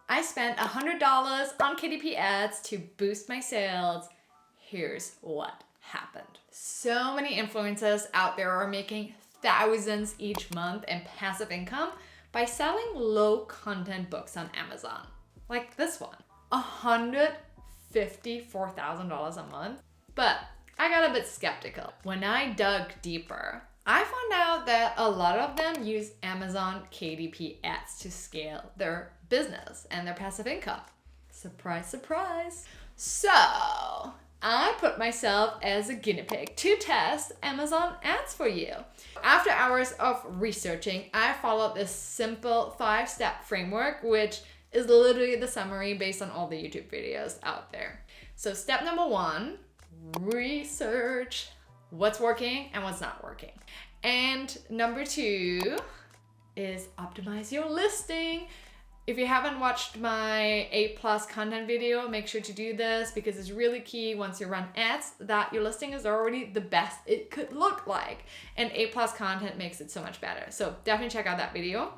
I spent $100 on KDP ads to boost my sales. Here's what happened. So many influencers out there are making thousands each month in passive income by selling low content books on Amazon. Like this one, $154,000 a month. But I got a bit skeptical. When I dug deeper, I found out that a lot of them use Amazon KDP ads to scale their business and their passive income. Surprise, surprise. So I put myself as a guinea pig to test Amazon ads for you. After hours of researching, I followed this simple 5-step framework, which is literally the summary based on all the YouTube videos out there. So step number 1, research what's working and what's not working. And number 2 is optimize your listing. If you haven't watched my A+ content video, make sure to do this because it's really key once you run ads that your listing is already the best it could look like. And A+ content makes it so much better. So definitely check out that video.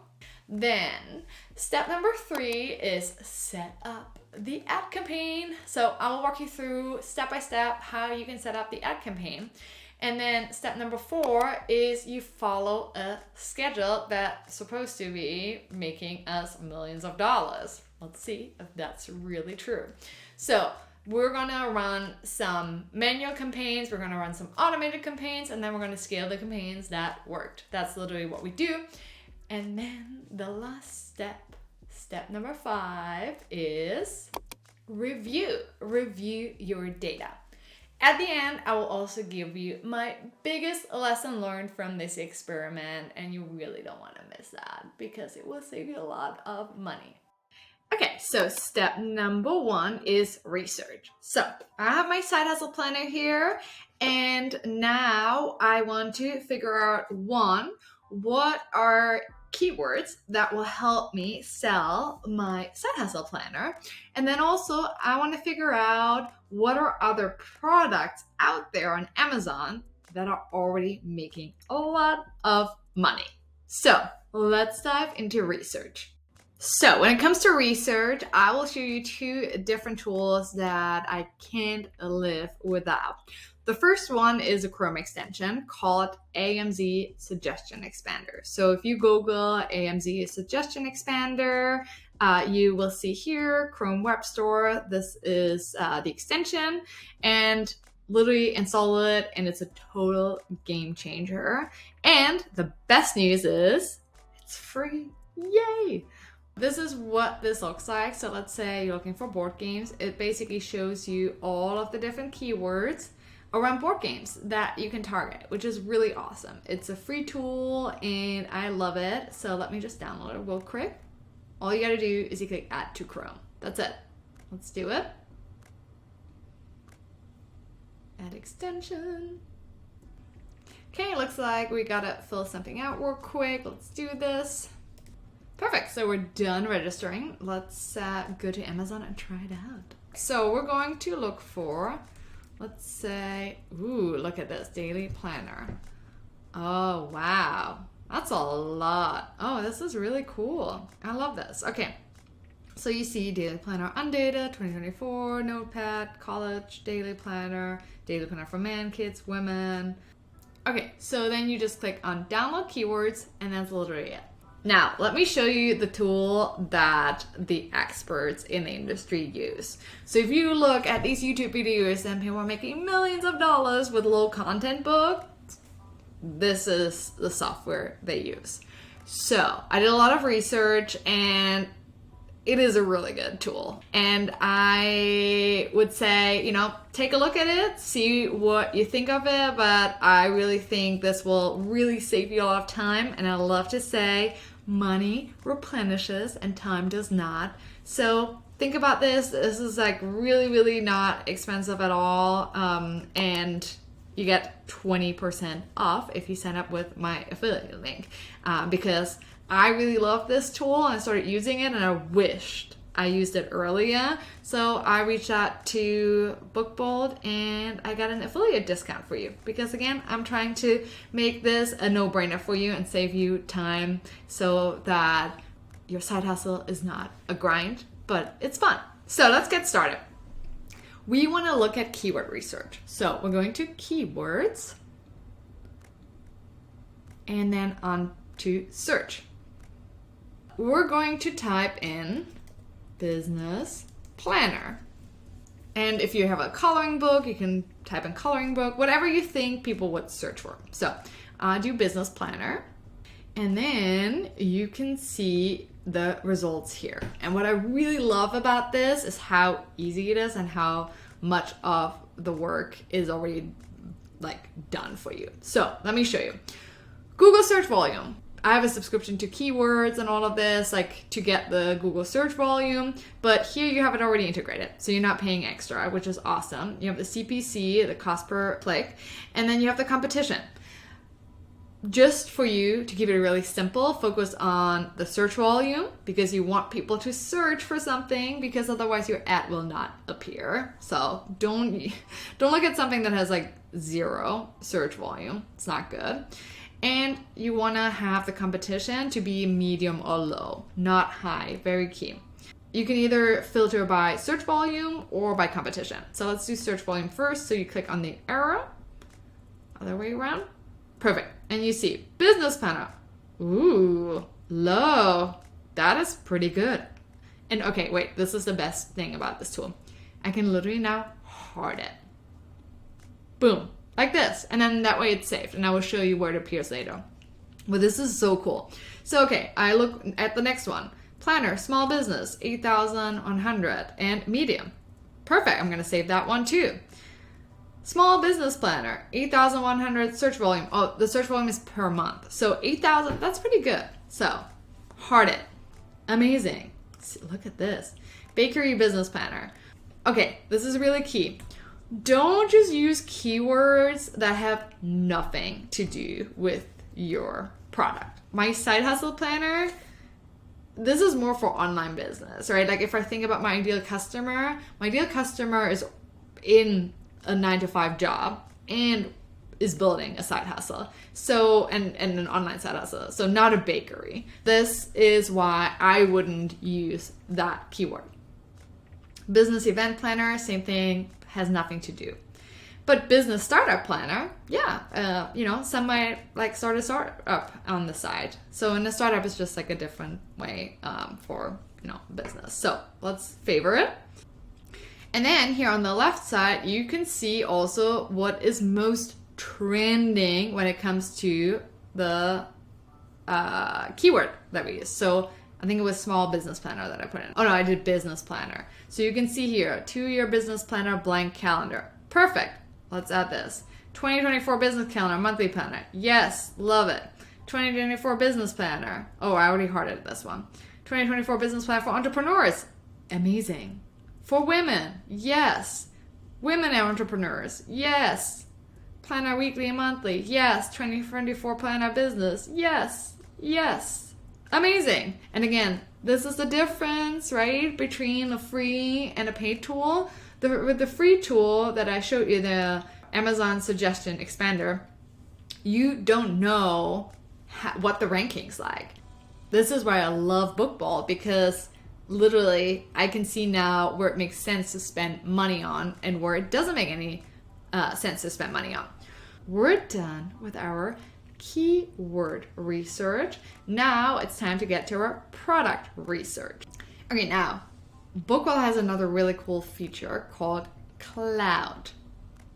Then step number 3 is set up the ad campaign. So I will walk you through step by step how you can set up the ad campaign. And then step number 4 is you follow a schedule that's supposed to be making us millions of dollars. Let's see if that's really true. So we're gonna run some manual campaigns, we're gonna run some automated campaigns, and then we're gonna scale the campaigns that worked. That's literally what we do. And then the last step number 5 is review your data. At the end, I will also give you my biggest lesson learned from this experiment, and you really don't want to miss that because it will save you a lot of money. Okay, so step number 1 is research. So I have my side hustle planner here, and now I want to figure out 1, what are keywords that will help me sell my side hustle planner. And then also I want to figure out what are other products out there on Amazon that are already making a lot of money. So let's dive into research. So when it comes to research, I will show you 2 different tools that I can't live without. The first one is a Chrome extension called AMZ Suggestion Expander. So if you Google AMZ Suggestion Expander, you will see here Chrome Web Store. This is the extension, and literally install it, and it's a total game changer. And the best news is it's free. Yay! This is what this looks like. So let's say you're looking for board games. It basically shows you all of the different keywords around board games that you can target, which is really awesome. It's a free tool and I love it. So let me just download it real quick. All you gotta do is you click add to Chrome. That's it. Let's do it. Add extension. Okay, looks like we gotta fill something out real quick. Let's do this. Perfect, so we're done registering. Let's go to Amazon and try it out. So we're going to look for, let's say, ooh, look at this, daily planner. Oh, wow. That's a lot. Oh, this is really cool. I love this. Okay. So you see daily planner undated, 2024, notepad, college, daily planner for men, kids, women. Okay, so then you just click on download keywords and that's literally it. Now, let me show you the tool that the experts in the industry use. So if you look at these YouTube videos and people are making millions of dollars with low content books, this is the software they use. So I did a lot of research and it is a really good tool. And I would say, you know, take a look at it, see what you think of it, but I really think this will really save you a lot of time. And I love to say, money replenishes and time does not. So think about this. This is like really, really not expensive at all. And you get 20% off if you sign up with my affiliate link. Because I really love this tool and I started using it and I wished I used it earlier. So I reached out to BookBold and I got an affiliate discount for you because again, I'm trying to make this a no-brainer for you and save you time so that your side hustle is not a grind but it's fun. So let's get started. We want to look at keyword research. So we're going to keywords and then on to search. We're going to type in business planner. And if you have a coloring book, you can type in coloring book, whatever you think people would search for. So do business planner. And then you can see the results here. And what I really love about this is how easy it is and how much of the work is already like done for you. So let me show you. Google search volume. I have a subscription to keywords and all of this, like to get the Google search volume, but here you have it already integrated. So you're not paying extra, which is awesome. You have the CPC, the cost per click, and then you have the competition. Just for you to keep it really simple, focus on the search volume because you want people to search for something because otherwise your ad will not appear. So don't look at something that has like 0 search volume. It's not good. And you want to have the competition to be medium or low, not high. Very key. You can either filter by search volume or by competition. So let's do search volume first. So you click on the arrow, other way around. Perfect. And you see business planner. Ooh, low. That is pretty good. And okay, wait, this is the best thing about this tool. I can literally now hard it. Boom. Like this, and then that way it's saved, and I will show you where it appears later. But this is so cool. So okay, I look at the next one. Planner, small business, 8,100, and medium. Perfect, I'm gonna save that one too. Small business planner, 8,100 search volume. Oh, the search volume is per month. So 8,000, that's pretty good. So, heart it. Amazing. Look at this. Bakery business planner. Okay, this is really key. Don't just use keywords that have nothing to do with your product. My side hustle planner, this is more for online business, right? Like if I think about my ideal customer is in a 9-to-5 job and is building a side hustle. So, and an online side hustle. So not a bakery. This is why I wouldn't use that keyword. Business event planner, same thing. Has nothing to do. But business startup planner, yeah, some might like start a startup on the side. So in a startup, it's just like a different way for business. So let's favor it. And then here on the left side, you can see also what is most trending when it comes to the keyword that we use. So I think it was small business planner that I put in. Oh no, I did business planner. So you can see here, 2-year business planner, blank calendar. Perfect. Let's add this. 2024 business calendar, monthly planner. Yes, love it. 2024 business planner. Oh, I already hearted this one. 2024 business planner for entrepreneurs. Amazing. For women. Yes. Women entrepreneurs. Yes. Planner weekly and monthly. Yes. 2024 planner business. Yes. Yes. Amazing. And again, this is the difference, right, between a free and a paid tool. With the free tool that I showed you, the Amazon suggestion expander, you don't know what the ranking's like. This is why I love Bookball, because literally I can see now where it makes sense to spend money on and where it doesn't make any sense to spend money on. We're done with our keyword research. Now it's time to get to our product research. Okay, now Bookwell has another really cool feature called Cloud.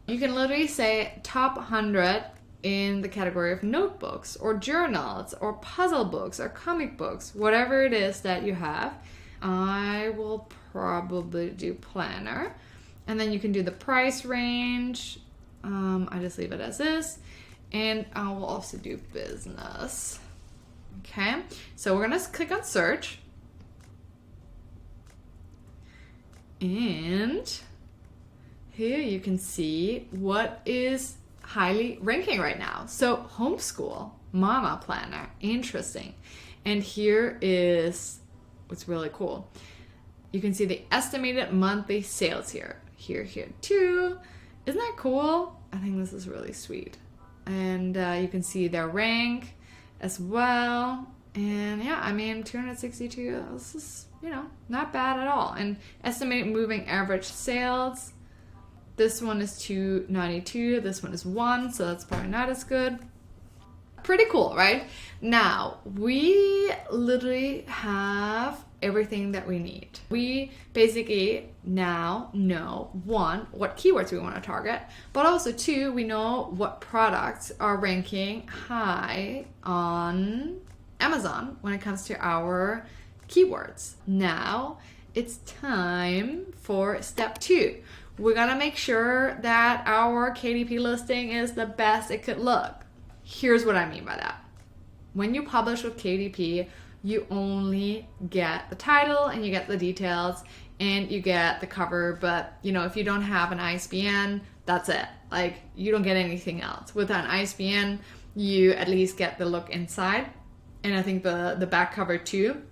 You can literally say top 100 in the category of notebooks or journals or puzzle books or comic books, whatever it is that you have. I will probably do planner, and then you can do the price range. I just leave it as is. And I will also do business. Okay, so we're gonna click on search. And here you can see what is highly ranking right now. So homeschool, mama planner, interesting. And here is what's really cool. You can see the estimated monthly sales here too. Isn't that cool? I think this is really sweet. And you can see their rank as well. And yeah, I mean, 262, this is, you know, not bad at all. And estimated moving average sales, this one is 292, this one is 1, so that's probably not as good. Pretty cool, right? Now, we literally have everything that we need. We basically now know, 1, what keywords we want to target, but also 2, we know what products are ranking high on Amazon when it comes to our keywords. Now, it's time for step 2. We're gonna make sure that our KDP listing is the best it could look. Here's what I mean by that. When you publish with KDP, you only get the title and you get the details and you get the cover, but you know, if you don't have an ISBN, that's it. Like, you don't get anything else. With an ISBN, you at least get the look inside, and I think the back cover too.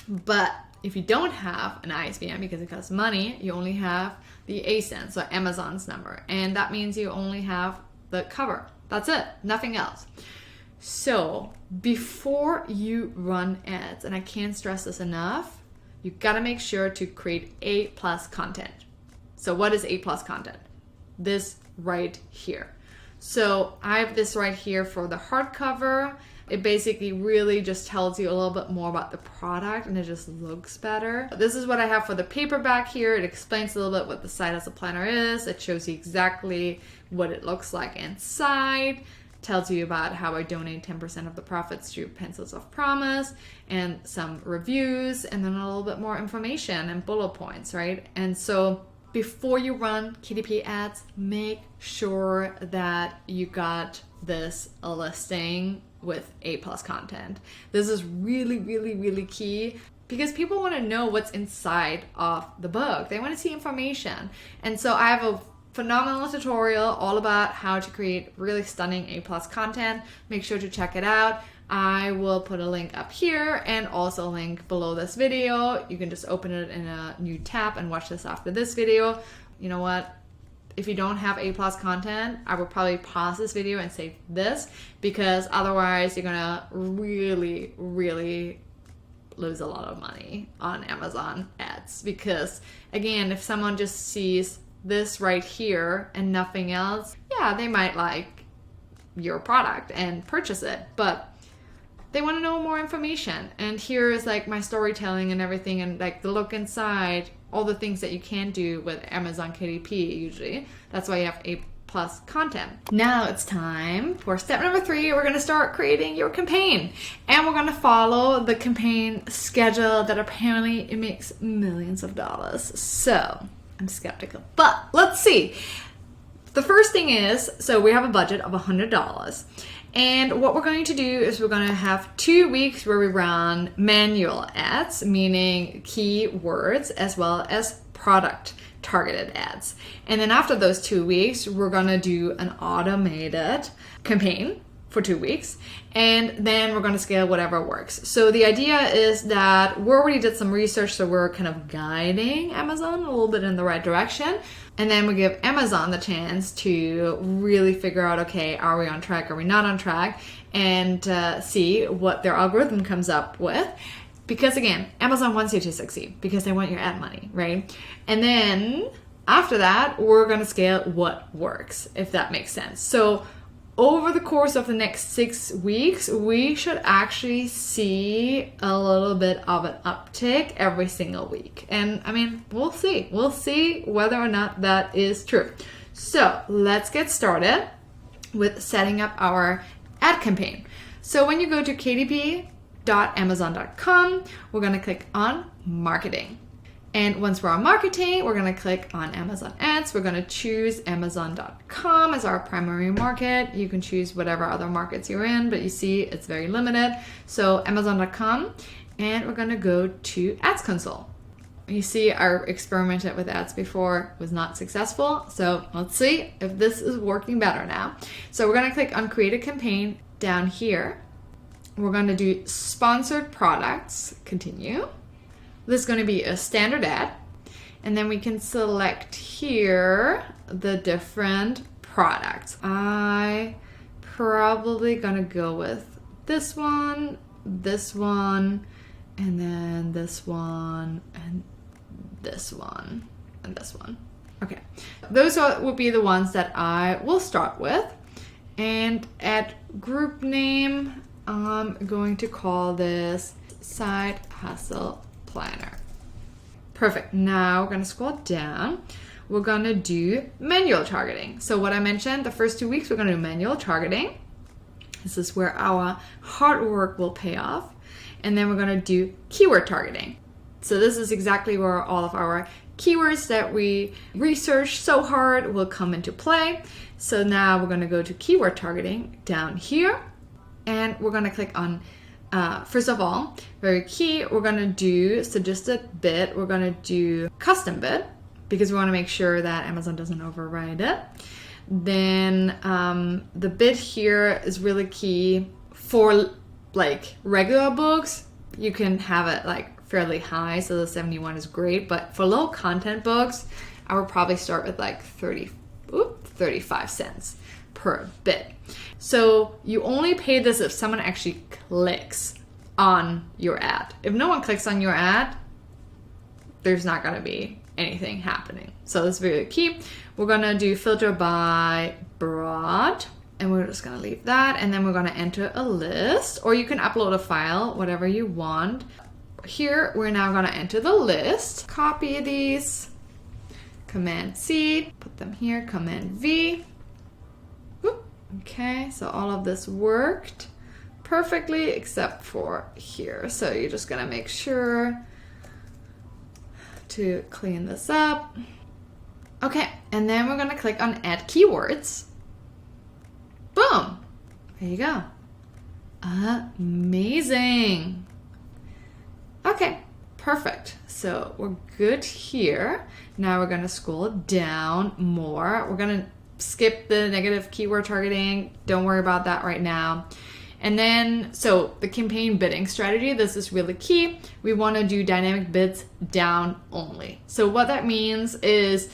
But if you don't have an ISBN, because it costs money, you only have the ASIN, so Amazon's number, and that means you only have the cover. That's it, nothing else. So before you run ads, and I can't stress this enough, you gotta make sure to create A+ content. So what is A+ content? This right here. So I have this right here for the hardcover. It basically really just tells you a little bit more about the product and it just looks better. This is what I have for the paperback here. It explains a little bit what the site as a planner is. It shows you exactly what it looks like inside. Tells you about how I donate 10% of the profits to Pencils of Promise, and some reviews, and then a little bit more information and bullet points, right? And so before you run KDP ads, make sure that you got this listing with A+ content. This is really, really, really key, because people want to know what's inside of the book. They want to see information. And so I have a phenomenal tutorial all about how to create really stunning A+ content. Make sure to check it out. I will put a link up here and also a link below this video. You can just open it in a new tab and watch this after this video. You know what? If you don't have A+ content, I would probably pause this video and save this, because otherwise you're gonna really, really lose a lot of money on Amazon ads. Because again, if someone just sees this right here and nothing else, yeah, they might like your product and purchase it, but they want to know more information. And here is like my storytelling and everything, and like the look inside, all the things that you can do with Amazon KDP usually. That's why you have A+ content. Now it's time for step number 3. We're going to start creating your campaign, and we're going to follow the campaign schedule that apparently it makes millions of dollars. So I'm skeptical, but let's see. The first thing is, so we have a budget of $100. And what we're going to do is we're going to have 2 weeks where we run manual ads, meaning keywords, as well as product targeted ads. And then after those 2 weeks, we're going to do an automated campaign for 2 weeks. And then we're going to scale whatever works. So the idea is that we already did some research, so we're kind of guiding Amazon a little bit in the right direction. And then we give Amazon the chance to really figure out, okay, are we on track? Are we not on track? And see what their algorithm comes up with. Because again, Amazon wants you to succeed because they want your ad money, right? And then after that, we're going to scale what works, if that makes sense. So over the course of the next 6 weeks, we should actually see a little bit of an uptick every single week. And I mean, we'll see. We'll see whether or not that is true. So let's get started with setting up our ad campaign. So when you go to kdp.amazon.com, we're going to click on marketing. And once we're on marketing, we're going to click on Amazon ads. We're going to choose Amazon.com as our primary market. You can choose whatever other markets you're in, but you see it's very limited. So Amazon.com, and we're going to go to Ads Console. You see I experimented with ads before, was not successful. So let's see if this is working better now. So we're going to click on Create a Campaign down here. We're going to do Sponsored Products, continue. This is going to be a standard ad, and then we can select here the different products. I probably gonna go with this one, this one, and then this one, and this one, and this one. Okay, those would be the ones that I will start with. And at group name, I'm going to call this Side Hustle Planner. Perfect. Now we're going to scroll down. We're going to do manual targeting. So what I mentioned, the first 2 weeks, we're going to do manual targeting. This is where our hard work will pay off. And then we're going to do keyword targeting. So this is exactly where all of our keywords that we researched so hard will come into play. So now we're going to go to keyword targeting down here. And we're going to click on, first of all, very key, we're going to do suggested bid. We're going to do custom bid because we want to make sure that Amazon doesn't override it. Then the bid here is really key for like regular books. You can have it like fairly high, so the 71 is great, but for low content books, I would probably start with like 35 cents per bid. So you only pay this if someone actually clicks on your ad. If no one clicks on your ad, there's not going to be anything happening. So that's very key. We're going to do filter by broad, and we're just going to leave that, and then we're going to enter a list, or you can upload a file, whatever you want. Here, we're now going to enter the list, copy these, Command C, put them here, Command V. Whoop. Okay, so all of this worked perfectly except for here. So you're just going to make sure to clean this up. Okay, and then we're going to click on Add Keywords. Boom! There you go. Amazing. Okay, perfect. So we're good here. Now we're going to scroll down more. We're going to skip the negative keyword targeting. Don't worry about that right now. And then, so the campaign bidding strategy, this is really key. We want to do dynamic bids down only. So what that means is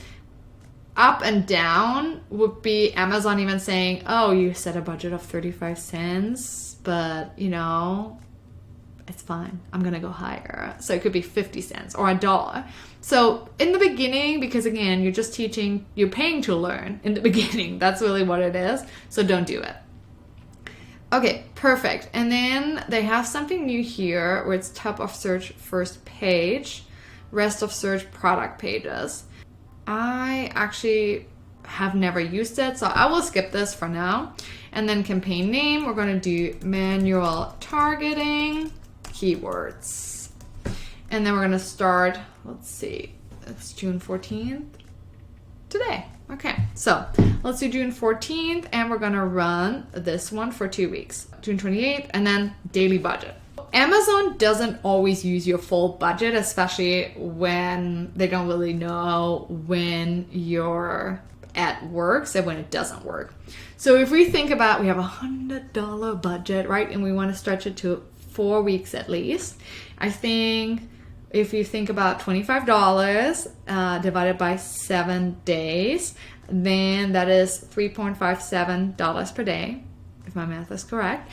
up and down would be Amazon even saying, oh, you set a budget of 35 cents, but you know, it's fine. I'm going to go higher. So it could be 50 cents or $1. So in the beginning, because again, you're just teaching, you're paying to learn in the beginning. That's really what it is. So don't do it. Okay, perfect. And then they have something new here where it's top of search first page, rest of search product pages. I actually have never used it, so I will skip this for now. And then campaign name, we're going to do manual targeting, keywords. And then we're going to start, let's see, it's June 14th, today. Okay, so let's do June 14th, and we're going to run this one for 2 weeks, June 28th, and then daily budget. Amazon doesn't always use your full budget, especially when they don't really know when your ad works and when it doesn't work. So if we think about, we have $100 budget, right? And we want to stretch it to 4 weeks at least. I think if you think about $25 divided by 7 days, then that is $3.57 per day, if my math is correct.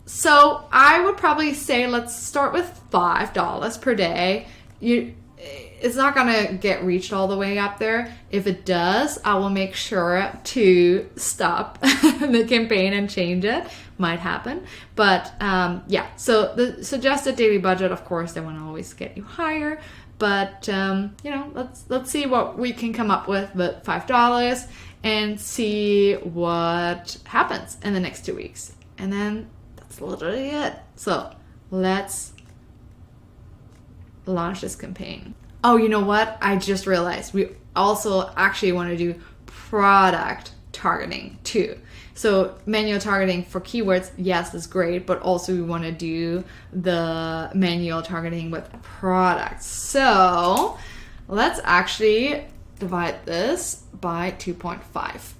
So I would probably say let's start with $5 per day. It's not going to get reached all the way up there. If it does, I will make sure to stop the campaign and change it. Might happen. But yeah, so the suggested daily budget, of course, they want to always get you higher. But, you know, let's see what we can come up with $5 and see what happens in the next 2 weeks. And then that's literally it. So let's launch this campaign. Oh, you know what? I just realized we also actually want to do product targeting too. So manual targeting for keywords, yes, is great, but also we want to do the manual targeting with products. So let's actually divide this by 2.5.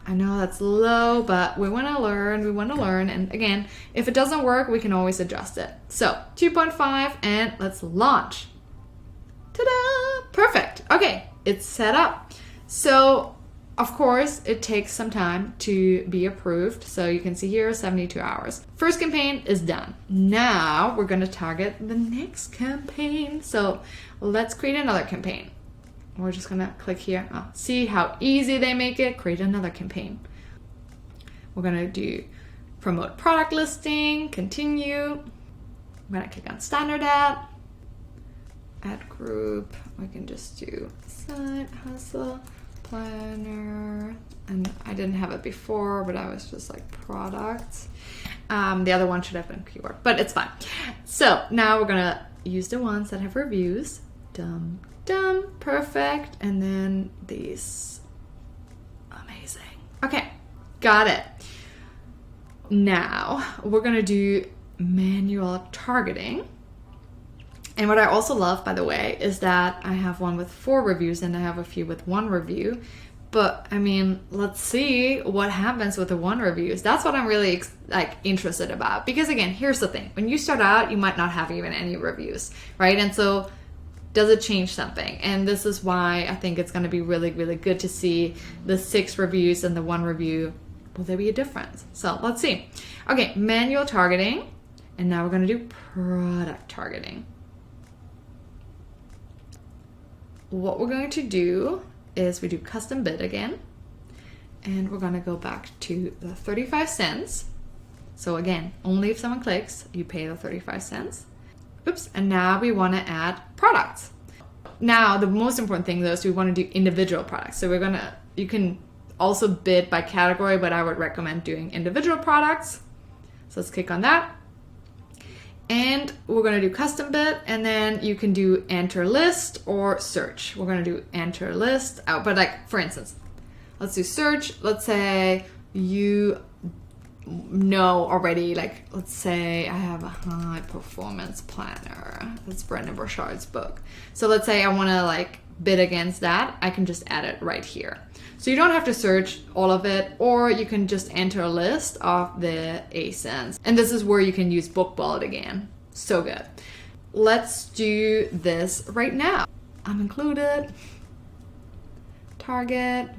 I know that's low, but we want to learn. And again, if it doesn't work, we can always adjust it. So 2.5 and let's launch. Ta-da! Perfect. Okay, it's set up. So Of course, it takes some time to be approved. So you can see here 72 hours. First campaign is done. Now we're going to target the next campaign. So let's create another campaign. We're just going to click here. Oh, see how easy they make it? Create another campaign. We're going to do promote product listing, continue. I'm going to click on standard ad group. We can just do side hustle planner, and I didn't have it before, but I was just like products. The other one should have been keyword, but it's fine. So now we're gonna use the ones that have reviews. Dum, perfect. And then these, amazing. Okay, got it. Now we're gonna do manual targeting. And what I also love, by the way, is that I have one with 4 reviews and I have a few with 1 review. But I mean, let's see what happens with the 1 reviews. That's what I'm really interested about. Because again, here's the thing. When you start out, you might not have even any reviews, right? And so does it change something? And this is why I think it's going to be really, really good to see the 6 reviews and the 1 review. Will there be a difference? So let's see. Okay, manual targeting. And now we're going to do product targeting. What we're going to do is we do custom bid again, and we're going to go back to the 35 cents. So again, only if someone clicks, you pay the 35 cents. Oops, and now we want to add products. Now, the most important thing though is we want to do individual products. So you can also bid by category, but I would recommend doing individual products. So let's click on that. And we're going to do custom bid, and then you can do enter list or search. We're going to do enter list out, but like for instance, let's do search. Let's say you know already, like let's say I have a high performance planner. That's Brendon Burchard's book. So let's say I want to like bid against that. I can just add it right here. So you don't have to search all of it, or you can just enter a list of the ASINs. And this is where you can use book bullet again. So good. Let's do this right now. I'm included. Target.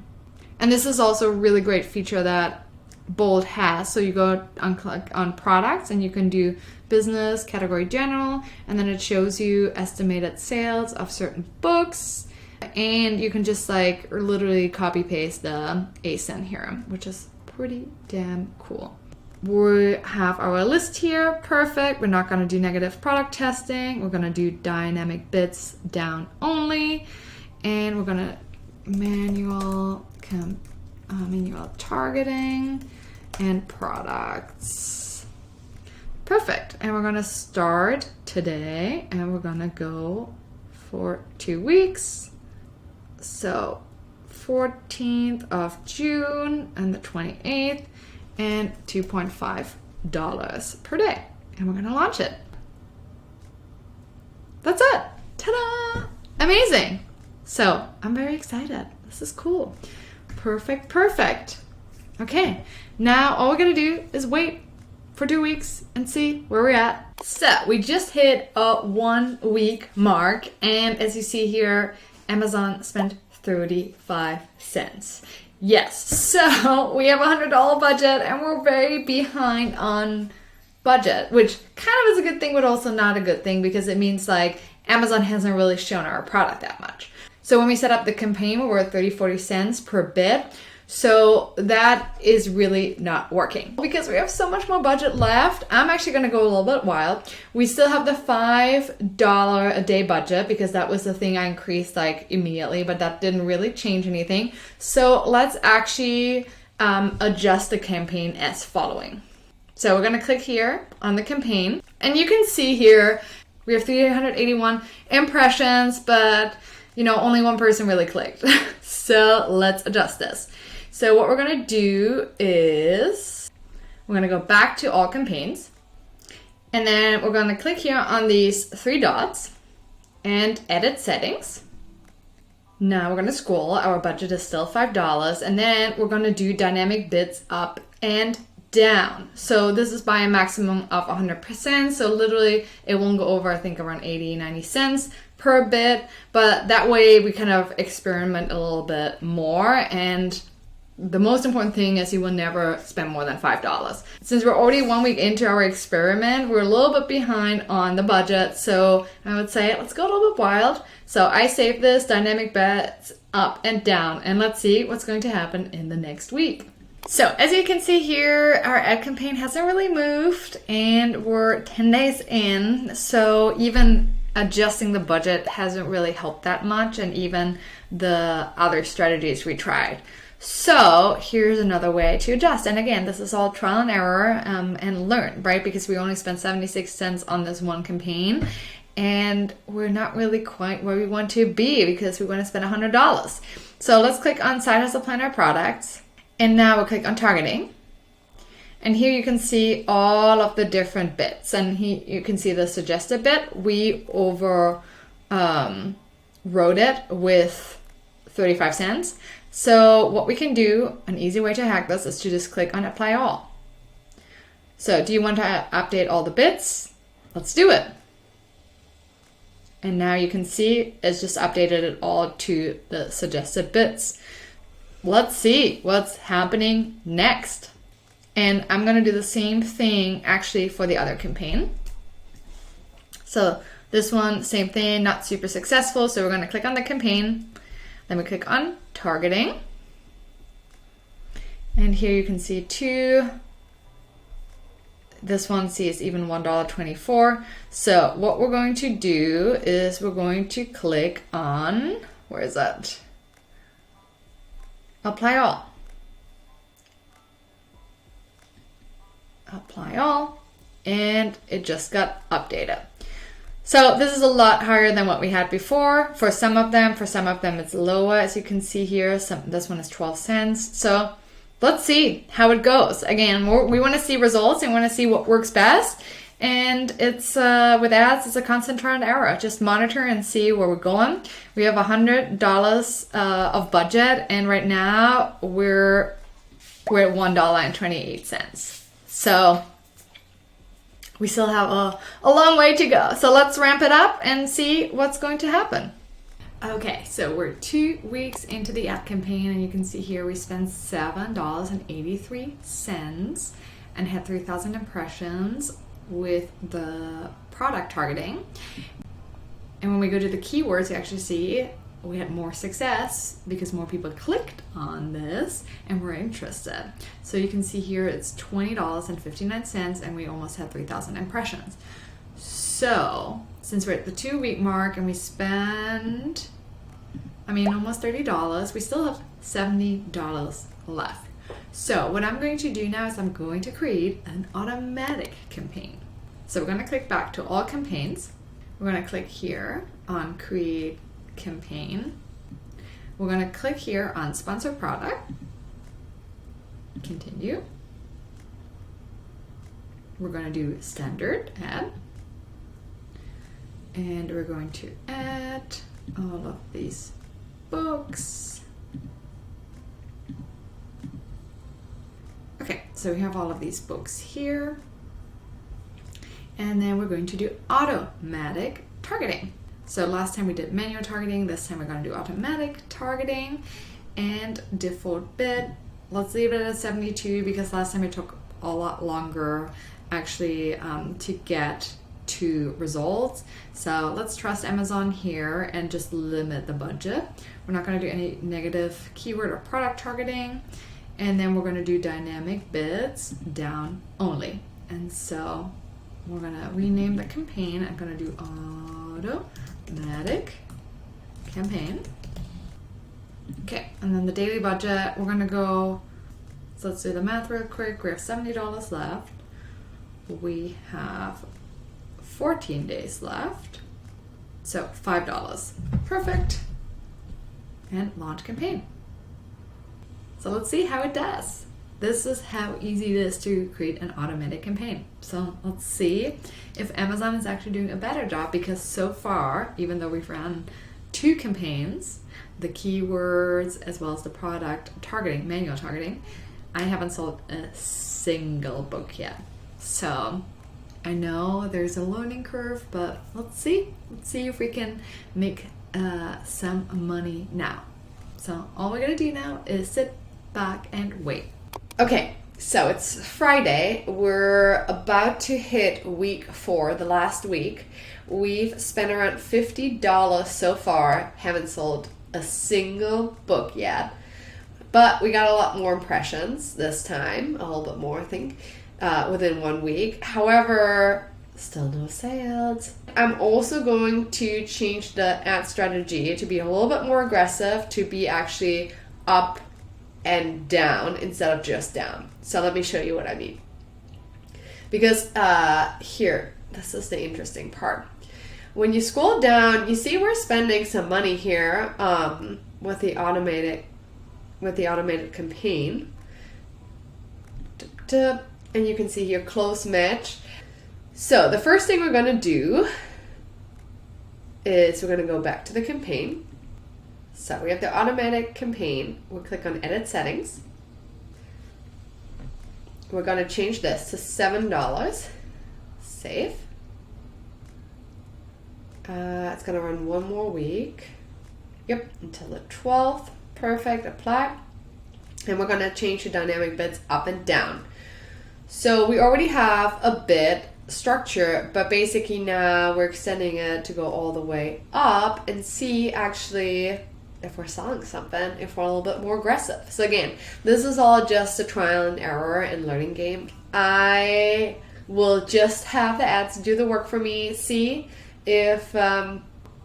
And this is also a really great feature that Bold has. So you go on click on products and you can do business, category general, and then it shows you estimated sales of certain books. And you can just like literally copy paste the ASIN here, which is pretty damn cool. We have our list here. Perfect. We're not going to do negative product testing. We're going to do dynamic bids down only. And we're going to manual targeting and products. Perfect. And we're going to start today, and we're going to go for 2 weeks. So 14th of June and the 28th, and $2.5 per day. And we're gonna launch it. That's it. Ta-da! Amazing. So I'm very excited. This is cool. Perfect. Okay, now all we're gonna do is wait for 2 weeks and see where we're at. So we just hit a 1 week mark, and as you see here, Amazon spent 35 cents. Yes, so we have a $100 budget and we're very behind on budget, which kind of is a good thing, but also not a good thing, because it means like Amazon hasn't really shown our product that much. So when we set up the campaign, we were at 30-40 cents per bid. So that is really not working because we have so much more budget left. I'm actually going to go a little bit wild. We still have the $5 a day budget because that was the thing I increased like immediately, but that didn't really change anything. So let's actually adjust the campaign as following. So we're going to click here on the campaign, and you can see here we have 381 impressions, but you know, only one person really clicked. So let's adjust this. So what we're going to do is we're going to go back to all campaigns, and then we're going to click here on these 3 dots and edit settings. Now we're going to scroll. Our budget is still $5, and then we're going to do dynamic bids up and down. So this is by a maximum of 100%. So literally it won't go over, I think, around 80-90 cents per bid, but that way we kind of experiment a little bit more, and the most important thing is you will never spend more than $5. Since we're already 1 week into our experiment, we're a little bit behind on the budget. So I would say, let's go a little bit wild. So I saved this dynamic bets up and down, and let's see what's going to happen in the next week. So as you can see here, our ad campaign hasn't really moved and we're 10 days in. So even adjusting the budget hasn't really helped that much, and even the other strategies we tried. So here's another way to adjust. And again, this is all trial and error and learn, right? Because we only spent 76 cents on this one campaign and we're not really quite where we want to be because we want to spend $100. So let's click on Side Hustle Planner products. And now we'll click on targeting. And here you can see all of the different bits. And here you can see the suggested bit. We wrote it with 35 cents. So what we can do, an easy way to hack this, is to just click on apply all. So do you want to update all the bits? Let's do it. And now you can see it's just updated it all to the suggested bits. Let's see what's happening next. And I'm going to do the same thing actually for the other campaign. So this one, same thing, not super successful. So we're going to click on the campaign. Then we click on targeting. And here you can see two. This one sees even $1.24. So what we're going to do is we're going to click on, where is that? Apply all. Apply all, and it just got updated. So this is a lot higher than what we had before. For some of them it's lower, as you can see here. This one is 12 cents. So let's see how it goes. Again, we want to see results and want to see what works best. And it's with ads, it's a constant trial and error. Just monitor and see where we're going. We have $100 of budget, and right now we're at $1.28. So we still have a long way to go. So let's ramp it up and see what's going to happen. Okay, so we're 2 weeks into the ad campaign, and you can see here we spent $7.83 and had 3,000 impressions with the product targeting. And when we go to the keywords, you actually see we had more success because more people clicked on this and were interested. So you can see here it's $20.59 and we almost had 3,000 impressions. So since we're at the 2 week mark and we spend, almost $30, we still have $70 left. So what I'm going to do now is I'm going to create an automatic campaign. So we're going to click back to all campaigns. We're going to click here on create campaign. We're going to click here on sponsor product. Continue. We're going to do standard ad. And we're going to add all of these books. Okay, so we have all of these books here. And then we're going to do automatic targeting. So last time we did manual targeting, this time we're going to do automatic targeting and default bid. Let's leave it at 72 because last time it took a lot longer actually to get to results. So let's trust Amazon here and just limit the budget. We're not going to do any negative keyword or product targeting. And then we're going to do dynamic bids down only. And so we're going to rename the campaign. I'm going to do automatic campaign. Okay, and then the daily budget, we're going to go, so let's do the math real quick. We have $70 left. We have 14 days left. So $5. Perfect. And launch campaign. So let's see how it does. This is how easy it is to create an automatic campaign. So let's see if Amazon is actually doing a better job, because so far, even though we've run 2 campaigns, the keywords as well as the product targeting, manual targeting, I haven't sold a single book yet. So I know there's a learning curve, but let's see. Let's see if we can make some money now. So all we're gonna do now is sit back and wait. Okay, so it's Friday. We're about to hit week 4, the last week. We've spent around $50 so far, haven't sold a single book yet. But we got a lot more impressions this time, a little bit more, I think, within 1 week. However, still no sales. I'm also going to change the ad strategy to be a little bit more aggressive, to be actually up and down instead of just down. So let me show you what I mean. Because here, this is the interesting part. When you scroll down, you see we're spending some money here with the automated campaign. And you can see here close match. So the first thing we're going to do is we're going to go back to the campaign. So we have the automatic campaign. We'll click on edit settings. We're going to change this to $7. Save. It's going to run 1 more week. Yep, until the 12th. Perfect. Apply. And we're going to change the dynamic bids up and down. So we already have a bid structure, but basically now we're extending it to go all the way up and see actually if we're selling something, if we're a little bit more aggressive. So again, this is all just a trial and error and learning game. I will just have the ads do the work for me, see if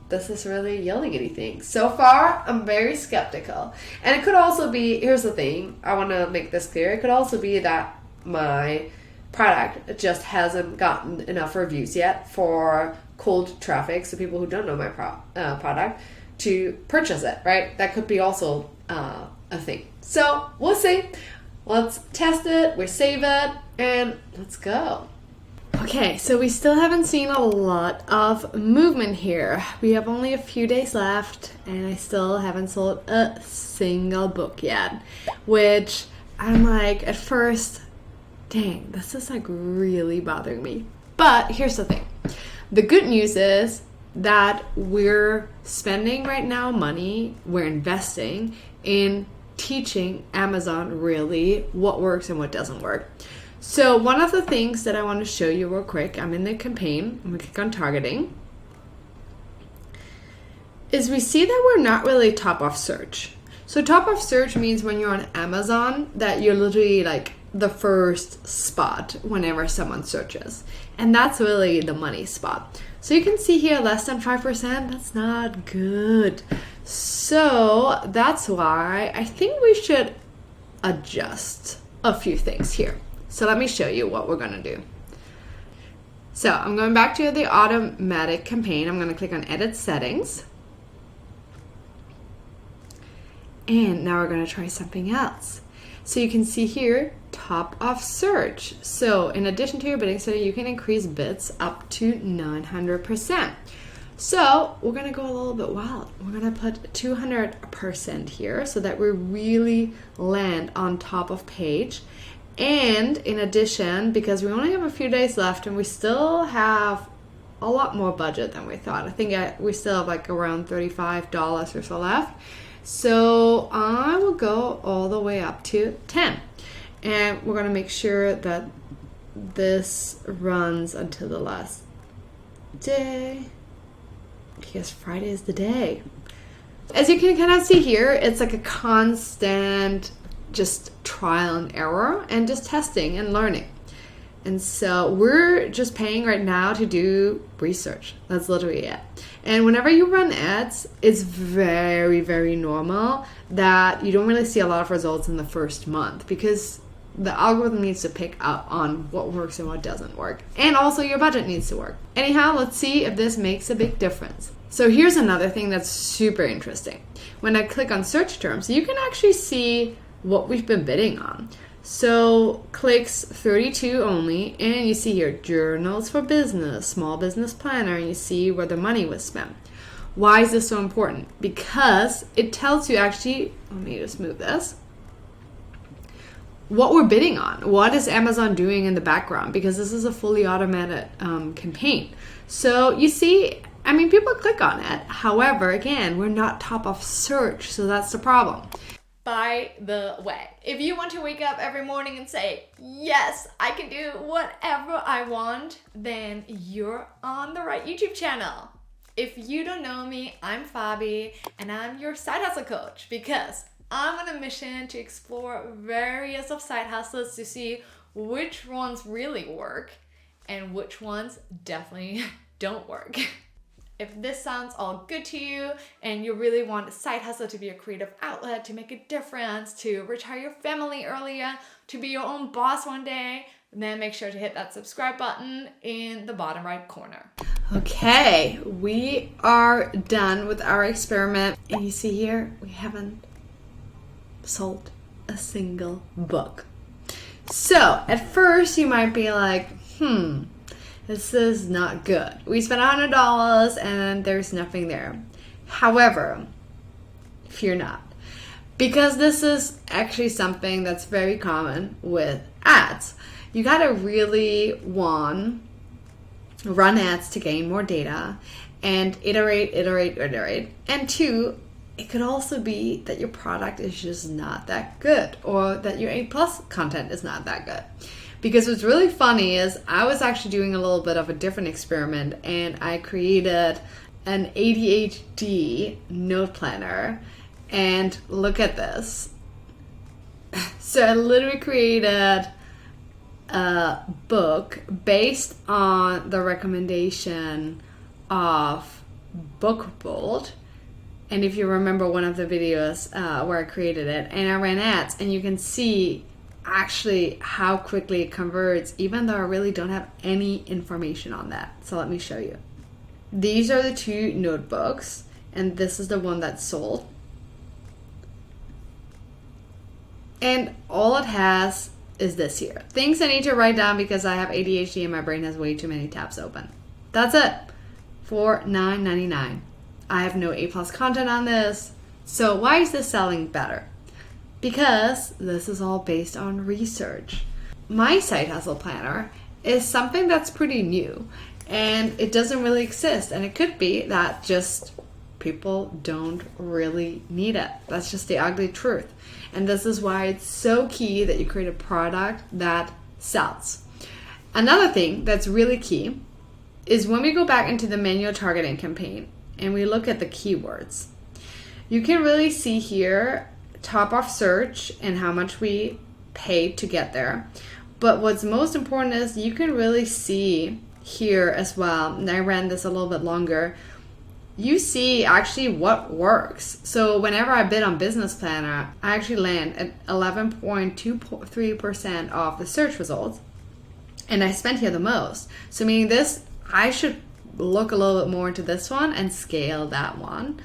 this is really yielding anything. So far, I'm very skeptical. And it could also be, here's the thing, I want to make this clear, it could also be that my product just hasn't gotten enough reviews yet for cold traffic, so people who don't know my product, to purchase it, right? That could be also a thing. So we'll see. Let's test it, we save it, and let's go. Okay, so we still haven't seen a lot of movement here. We have only a few days left, and I still haven't sold a single book yet, which I'm like, at first, dang, this is like really bothering me. But here's the thing. The good news is that we're spending right now money, we're investing in teaching Amazon really what works and what doesn't work. So one of the things that I want to show you real quick, I'm in the campaign, I'm going to click on targeting, is we see that we're not really top of search. So top of search means when you're on Amazon that you're literally like the first spot whenever someone searches. And that's really the money spot. So you can see here less than 5%, that's not good. So that's why I think we should adjust a few things here. So let me show you what we're gonna do. So I'm going back to the automatic campaign. I'm gonna click on edit settings. And now we're gonna try something else. So you can see here, top of search. So in addition to your bidding study, you can increase bids up to 900%. So we're gonna go a little bit wild. We're gonna put 200% here so that we really land on top of page. And in addition, because we only have a few days left and we still have a lot more budget than we thought. I think we still have like around $35 or so left. So I will go all the way up to 10. And we're going to make sure that this runs until the last day. Because Friday is the day. As you can kind of see here, it's like a constant just trial and error and just testing and learning. And so we're just paying right now to do research. That's literally it. And whenever you run ads, it's very, very normal that you don't really see a lot of results in the first month because the algorithm needs to pick up on what works and what doesn't work. And also your budget needs to work. Anyhow, let's see if this makes a big difference. So here's another thing that's super interesting. When I click on search terms, you can actually see what we've been bidding on. So clicks 32 only, and you see here journals for business, small business planner, and you see where the money was spent. Why is this so important? Because it tells you actually, let me just move this, what we're bidding on. What is Amazon doing in the background? Because this is a fully automated campaign. So you see, I mean, people click on it. However, again, we're not top of search, so that's the problem. By the way, if you want to wake up every morning and say, yes, I can do whatever I want, then you're on the right YouTube channel. If you don't know me, I'm Fabi, and I'm your side hustle coach because I'm on a mission to explore various of side hustles to see which ones really work and which ones definitely don't work. If this sounds all good to you and you really want a side hustle to be a creative outlet, to make a difference, to retire your family earlier, to be your own boss one day, then make sure to hit that subscribe button in the bottom right corner. Okay, we are done with our experiment. And you see here, we haven't sold a single book. So at first you might be like, this is not good. We spent $100 and there's nothing there. However, fear not, because this is actually something that's very common with ads. You gotta really, one, run ads to gain more data and iterate. And two, it could also be that your product is just not that good or that your A+ content is not that good. Because what's really funny is I was actually doing a little bit of a different experiment and I created an ADHD note planner, and look at this. So I literally created a book based on the recommendation of Bookbolt. And if you remember one of the videos where I created it, and I ran ads, and you can see actually how quickly it converts, even though I really don't have any information on that. So let me show you. These are the two notebooks, and this is the one that's sold. And all it has is this here. Things I need to write down because I have ADHD and my brain has way too many tabs open. That's it. For $9.99. I have no A+ content on this. So why is this selling better? Because this is all based on research. My side hustle planner is something that's pretty new and it doesn't really exist. And it could be that just people don't really need it. That's just the ugly truth. And this is why it's so key that you create a product that sells. Another thing that's really key is when we go back into the manual targeting campaign and we look at the keywords, you can really see here top of search and how much we paid to get there. But what's most important is you can really see here as well, and I ran this a little bit longer, you see actually what works. So whenever I bid on Business Planner, I actually land at 11.23% of the search results, and I spent here the most. So meaning this, I should look a little bit more into this one and scale that one.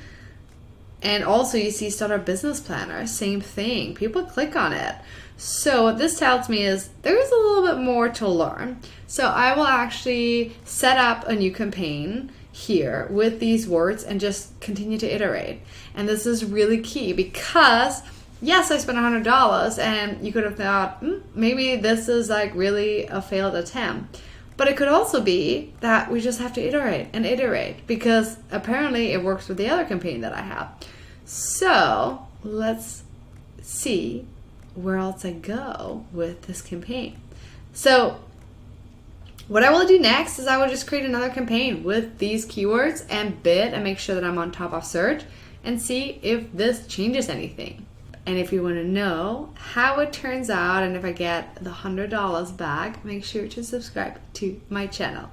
And also you see Startup Business Planner, same thing. People click on it. So what this tells me is there's a little bit more to learn. So I will actually set up a new campaign here with these words and just continue to iterate. And this is really key because yes, I spent $100 and you could have thought, maybe this is like really a failed attempt. But it could also be that we just have to iterate because apparently it works with the other campaign that I have. So let's see where else I go with this campaign. So what I will do next is I will just create another campaign with these keywords and bid and make sure that I'm on top of search and see if this changes anything. And if you want to know how it turns out and if I get the $100 back, make sure to subscribe to my channel.